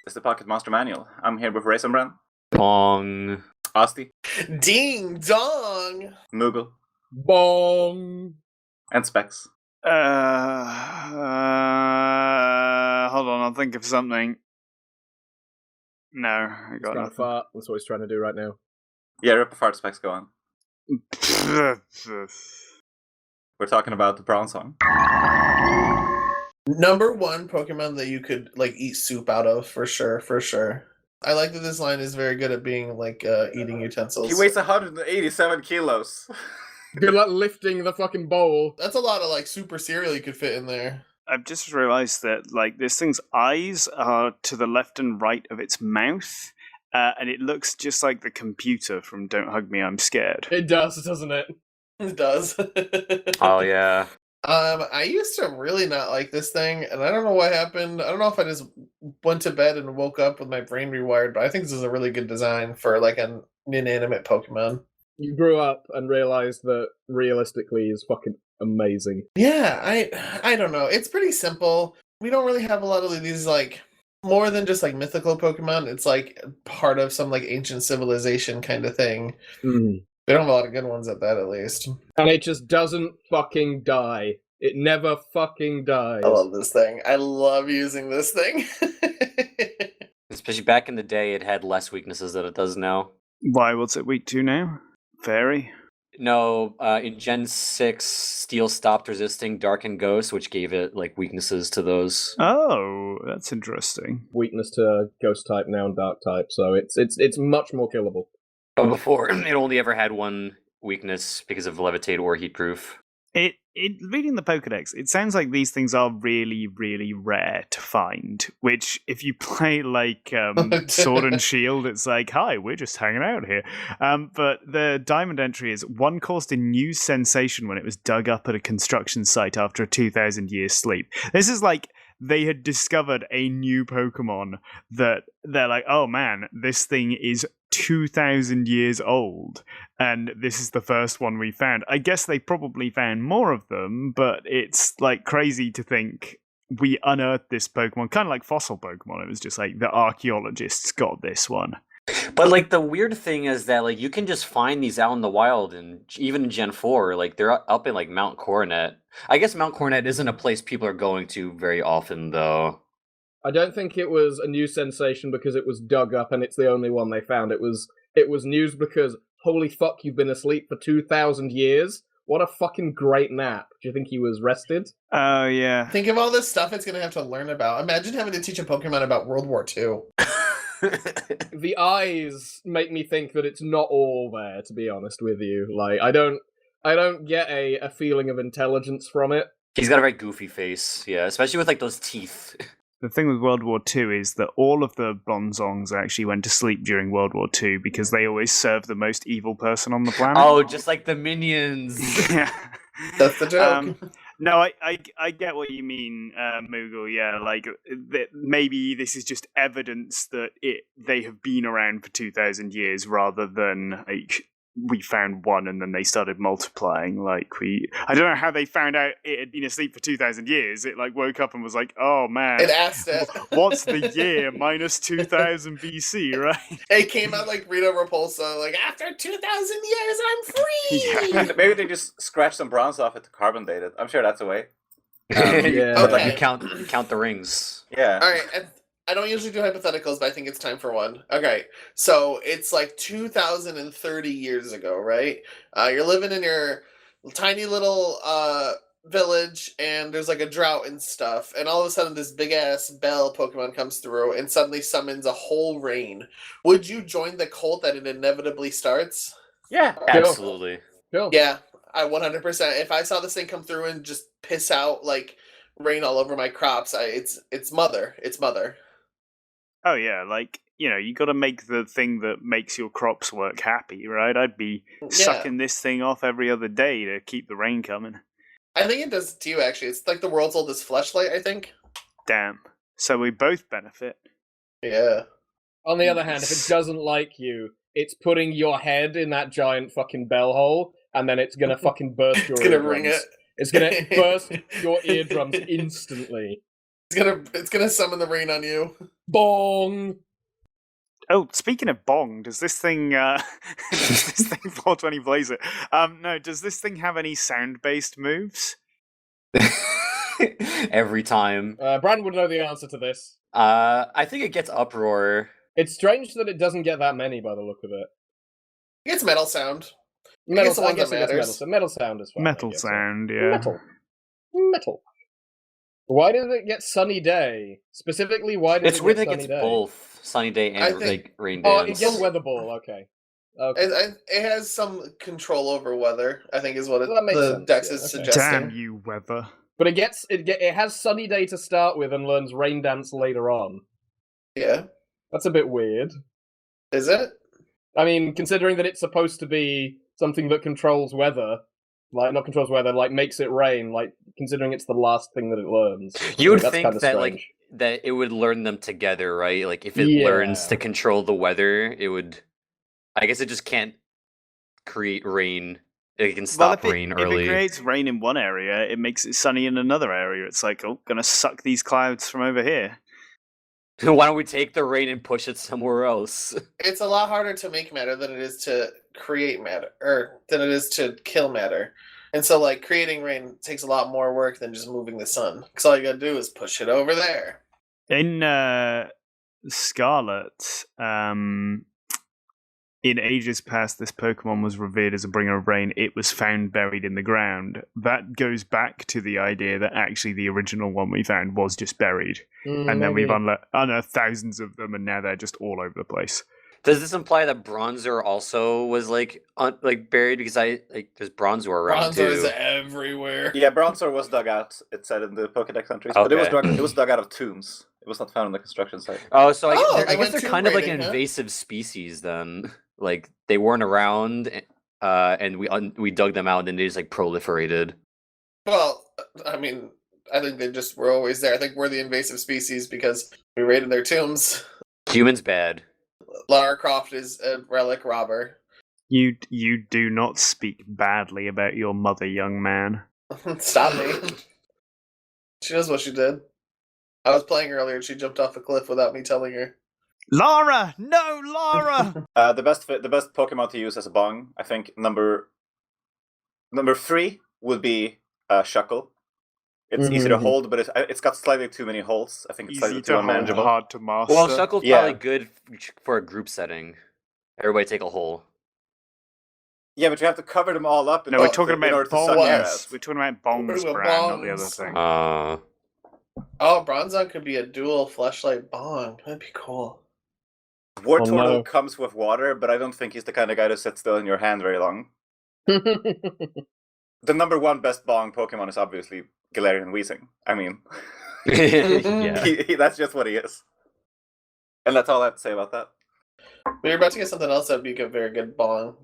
It's the Pocket Monster Manual. I'm here with Raisin Bran, Pong. Asti, Ding dong! Moogle, Bong! and Specs. Hold on, I'll think of something. No, I got Trying to nothing. fart. That's what he's trying to do right now. Yeah, rip apart Specs, go on. We're talking about the Bronzong. Number one Pokemon that you could eat soup out of, for sure. I like that this line is very good at being eating utensils. He weighs 187 kilos. Good luck lifting the fucking bowl. That's a lot of super cereal you could fit in there. I've just realised that this thing's eyes are to the left and right of its mouth, and it looks just like the computer from Don't Hug Me, I'm Scared. It does, doesn't it? It does. Oh, yeah. I used to really not like this thing, and I don't know what happened. I don't know if I just went to bed and woke up with my brain rewired, but I think this is a really good design for an inanimate Pokemon. You grew up and realized that realistically is fucking amazing. Yeah, I don't know. It's pretty simple. We don't really have a lot of these more than just mythical Pokemon. It's part of some ancient civilization kind of thing. Mm. They don't have a lot of good ones at that, at least. And it just doesn't fucking die. It never fucking dies. I love this thing. I love using this thing. Especially back in the day, it had less weaknesses than it does now. Why, what's it weak to now? Fairy? No, in Gen 6, Steel stopped resisting Dark and Ghost, which gave it weaknesses to those. Oh, that's interesting. Weakness to Ghost type now and Dark type, so it's much more killable. But before, it only ever had one weakness because of Levitate or Heat Proof. Reading the Pokedex, it sounds like these things are really, really rare to find. Which, if you play Sword and Shield, it's hi, we're just hanging out here. But the Diamond entry is one caused a new sensation when it was dug up at a construction site after a 2,000-year sleep. This is they had discovered a new Pokemon that they're oh man, this thing is 2,000 years old, and this is the first one we found. I guess they probably found more of them, but it's crazy to think we unearthed this Pokemon, kind of like fossil Pokemon. It was just the archaeologists got this one. But the weird thing is that you can just find these out in the wild, and even in Gen 4, they're up in Mount Coronet. I guess Mount Coronet isn't a place people are going to very often, though. I don't think it was a new sensation because it was dug up and it's the only one they found. It was news because, holy fuck, you've been asleep for 2,000 years? What a fucking great nap. Do you think he was rested? Oh, yeah. Think of all this stuff it's going to have to learn about. Imagine having to teach a Pokemon about World War II. The eyes make me think that it's not all there, to be honest with you. I don't get a feeling of intelligence from it. He's got a very goofy face, yeah, especially with those teeth. The thing with World War II is that all of the Bronzongs actually went to sleep during World War II because they always served the most evil person on the planet. Oh, just like the minions. Yeah. That's the joke. No, I get what you mean, Moogle. Yeah, maybe this is just evidence that they have been around for 2,000 years rather than we found one and then they started multiplying. I don't know how they found out it had been asleep for 2,000 years. It woke up and was oh man, It asked it. What's the year minus 2,000 BC, right? It came out like Rita Repulsa, after 2,000 years, I'm free! Yeah. Maybe they just scratched some bronze off it to carbon date it. I'm sure that's a way. Yeah. But Okay. you count the rings. Yeah. Alright, I don't usually do hypotheticals, but I think it's time for one. Okay, so it's 2,030 years ago, right? You're living in your tiny little village, and there's a drought and stuff, and all of a sudden this big-ass bell Pokemon comes through and suddenly summons a whole rain. Would you join the cult that it inevitably starts? Yeah. Absolutely. Cool. Yeah, I 100%. If I saw this thing come through and just piss out rain all over my crops, it's mother. It's mother. Oh yeah, you got to make the thing that makes your crops work happy, right? I'd be sucking this thing off every other day to keep the rain coming. I think it does to you, actually. It's the world's oldest fleshlight, I think. Damn. So we both benefit. Yeah. On the other hand, if it doesn't like you, it's putting your head in that giant fucking bell hole, and then it's gonna fucking burst your It's gonna eardrums. ring it. It's gonna burst your eardrums instantly. It's gonna summon the rain on you. Bong. Oh, speaking of bong, does this thing 420 Blazer? No, does this thing have any sound-based moves? Every time. Brandon would know the answer to this. I think it gets uproar. It's strange that it doesn't get that many by the look of it. It's metal sound. Metal, the one I guess that it gets metal. matters. So metal sound is fine. I Metal guess, so. sound, yeah. Metal. Why does it get sunny day? Specifically, why does It's it weird get that it sunny gets day? both sunny day I and think- rain Oh, dance. it gets weather ball. Okay. It has some control over weather, I think is what Well, that makes the sense, Dex yeah, is okay. suggesting. Damn you, weather. But it has sunny day to start with and learns rain dance later on. Yeah. That's a bit weird. Is it? I mean, considering that it's supposed to be something that controls weather, like not controls weather, like makes it rain, like considering it's the last thing that it learns. You would that's think kinda that strange. that it would learn them together, right? Like if it learns Yeah. to control the weather, it would. I guess it just can't create rain. It can stop rain if early. it creates rain in one area, it makes it sunny in another area. It's like, oh, gonna suck these clouds from over here. Why don't we take the rain and push it somewhere else? It's a lot harder to make matter than it is to create matter, or than it is to kill matter. And so, like, creating rain takes a lot more work than just moving the sun. Because all you gotta do is push it over there. In Scarlet, in ages past, this Pokemon was revered as a bringer of rain. It was found buried in the ground. That goes back to the idea that actually the original one we found was just buried. And then we've unearthed thousands of them, and now they're just all over the place. Does this imply that Bronzor also was like buried? Because there's Bronzor around Bronzor too. is everywhere. Yeah, Bronzor was dug out. It said in the Pokédex entries, but Okay. it was dug out of tombs. It was not found on the construction site. Oh, so I Oh, guess they they're went tomb kind of like an raiding, huh? invasive species then. Like they weren't around, and we dug them out, and they just like proliferated. Well, I mean, I think they just were always there. I think we're the invasive species because we raided their tombs. Humans bad. Lara Croft is a relic robber. You do not speak badly about your mother, young man. Stop me. She knows what she did. I was playing earlier and she jumped off a cliff without me telling her. Lara! No, Lara! The best Pokemon to use as a bong, I think number 3 would be Shuckle. It's easy to hold, but it's got slightly too many holes. I think it's slightly Easy too to hold, unmanageable. hard to master. Well, Shuckle's Yeah. probably good for a group setting. Everybody take a hole. Yeah, but you have to cover them all up. No, we're talking in order about to suck air bongs. out. We're talking about bongs, We're Bran, not the other bongs. thing. Oh, Bronzong could be a dual fleshlight bong. That'd be cool. Wartortle no. comes with water, but I don't think he's the kind of guy to sit still in your hand very long. The number 1 best bong Pokemon is obviously Galarian Weezing. I mean, Yeah. that's just what he is. And that's all I have to say about that. We were about to get something else that'd be a very good bong.